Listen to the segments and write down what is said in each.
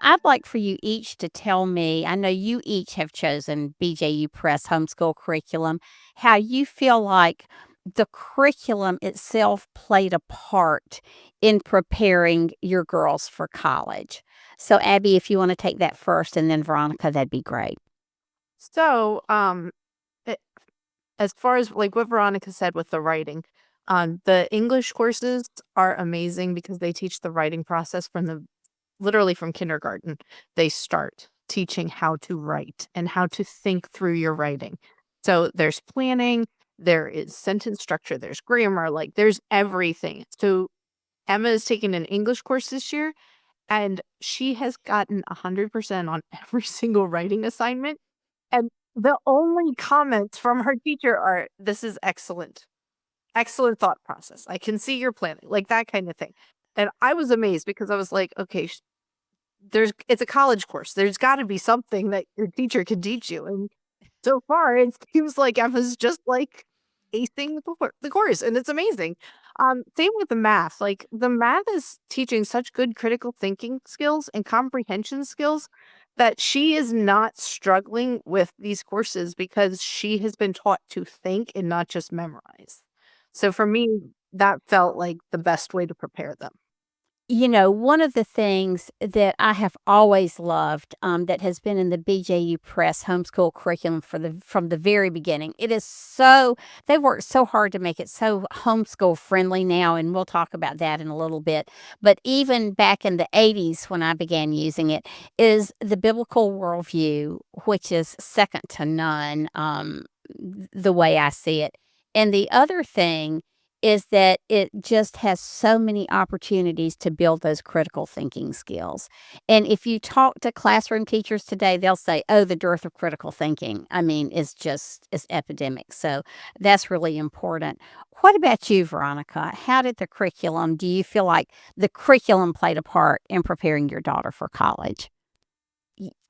I'd like for you each to tell me, I know you each have chosen BJU Press Homeschool Curriculum, how you feel like the curriculum itself played a part in preparing your girls for college. So, Abby, if you want to take that first, and then Veronica, that'd be great. So, it, as far as like what Veronica said with the writing, the English courses are amazing because they teach the writing process from literally from kindergarten. They start teaching how to write and how to think through your writing. So there's planning, there is sentence structure, there's grammar, like there's everything. So Emma is taking an English course this year and she has gotten 100% on every single writing assignment. And the only comments from her teacher are, "This is excellent. Excellent thought process. I can see your planning," like that kind of thing. And I was amazed because I was like, "Okay, it's a college course. There's got to be something that your teacher can teach you." And so far, it seems like Emma's just like acing the course, and it's amazing. Same with the math. Like the math is teaching such good critical thinking skills and comprehension skills that she is not struggling with these courses because she has been taught to think and not just memorize. So for me, that felt like the best way to prepare them. One of the things that I have always loved, that has been in the BJU Press Homeschool Curriculum from the very beginning, they've worked so hard to make it so homeschool friendly now, and we'll talk about that in a little bit. But even back in the 80s when I began using it, is the biblical worldview, which is second to none, the way I see it. And the other thing is that it just has so many opportunities to build those critical thinking skills. And if you talk to classroom teachers today, they'll say, "Oh, the dearth of critical thinking, I mean, is epidemic." So that's really important. What about you, Veronica? How did the curriculum do you feel like the curriculum played a part in preparing your daughter for college?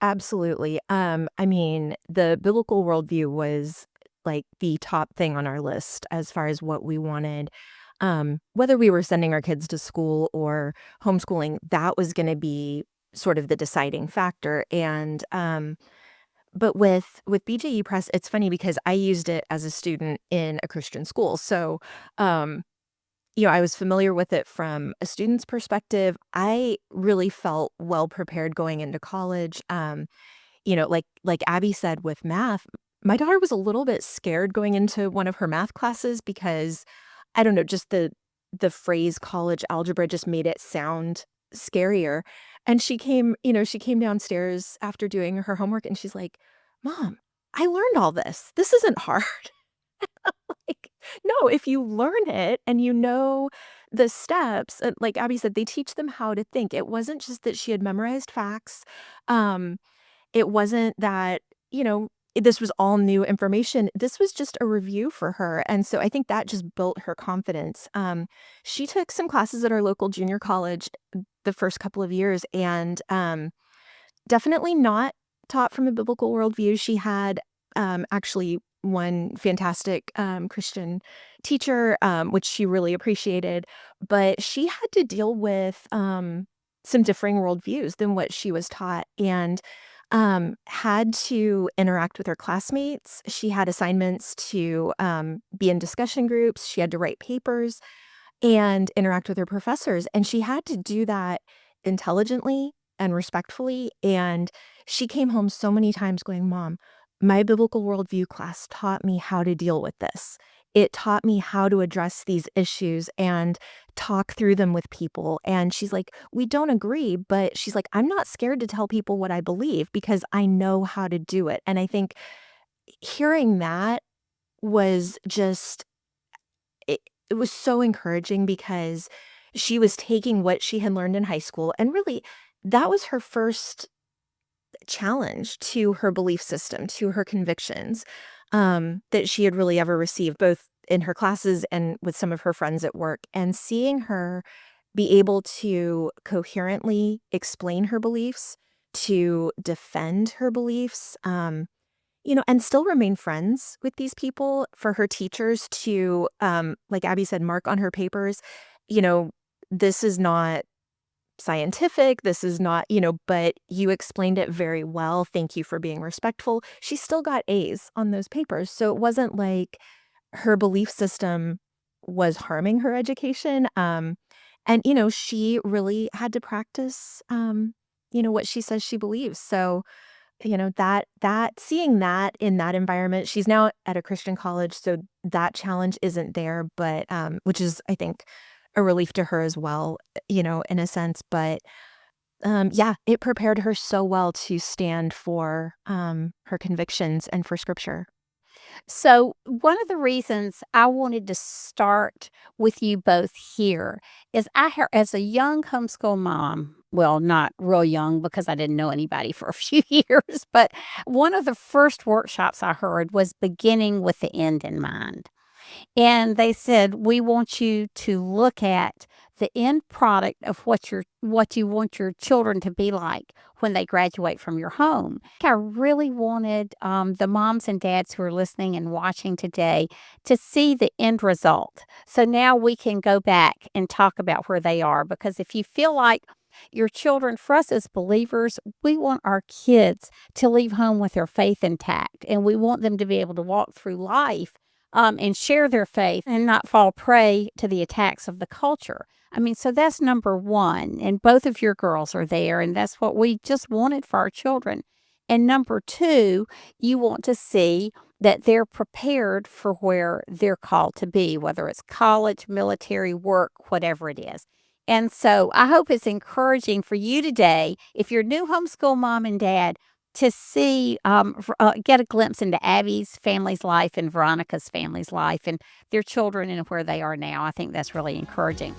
Absolutely. I mean, the biblical worldview was like the top thing on our list as far as what we wanted. Whether we were sending our kids to school or homeschooling, that was going to be sort of the deciding factor. And but with BJU Press, it's funny because I used it as a student in a Christian school, so um, I was familiar with it from a student's perspective. I really felt well prepared going into college. Like Abby said with math, my daughter was a little bit scared going into one of her math classes because I don't know, just the phrase college algebra just made it sound scarier. And she came downstairs after doing her homework and she's like, "Mom, I learned all this. This isn't hard." Like, no, if you learn it and you know the steps, like Abby said, they teach them how to think. It wasn't just that she had memorized facts. Um, it wasn't that, this was all new information. This was just a review for her. And so I think that just built her confidence. She took some classes at our local junior college the first couple of years and definitely not taught from a biblical worldview. She had actually one fantastic Christian teacher, which she really appreciated, but she had to deal with some differing worldviews than what she was taught and had to interact with her classmates. She had assignments to be in discussion groups. She had to write papers and interact with her professors. And she had to do that intelligently and respectfully. And she came home so many times going, "Mom, my biblical worldview class taught me how to deal with this. It taught me how to address these issues and talk through them with people." And she's like, "We don't agree," but she's like, "I'm not scared to tell people what I believe because I know how to do it." And I think hearing that was just it was so encouraging because she was taking what she had learned in high school, and really, that was her first challenge to her belief system, to her convictions, that she had really ever received, both in her classes and with some of her friends at work. And seeing her be able to coherently explain her beliefs, to defend her beliefs, and still remain friends with these people, for her teachers to, like Abby said, mark on her papers, you know, this is not scientific. This is not, but you explained it very well. Thank you for being respectful. She still got A's on those papers. So it wasn't like her belief system was harming her education. And, she really had to practice, what she says she believes. So, that seeing that in that environment, she's now at a Christian college, so that challenge isn't there, but, which is, I think, a relief to her as well, in a sense. But, yeah, it prepared her so well to stand for, her convictions and for scripture. So, one of the reasons I wanted to start with you both here is I heard as a young homeschool mom, well, not real young because I didn't know anybody for a few years, but one of the first workshops I heard was beginning with the end in mind. And they said, "We want you to look at the end product of what you want your children to be like when they graduate from your home." I really wanted, the moms and dads who are listening and watching today to see the end result. So now we can go back and talk about where they are, because if you feel like your children for us as believers, we want our kids to leave home with their faith intact, and we want them to be able to walk through life and share their faith and not fall prey to the attacks of the culture. I mean, so that's number one. And both of your girls are there, and that's what we just wanted for our children. And number two, you want to see that they're prepared for where they're called to be, whether it's college, military, work, whatever it is. And so I hope it's encouraging for you today, if you're a new homeschool mom and dad, to see, get a glimpse into Abbie's family's life and Veronica's family's life and their children and where they are now. I think that's really encouraging.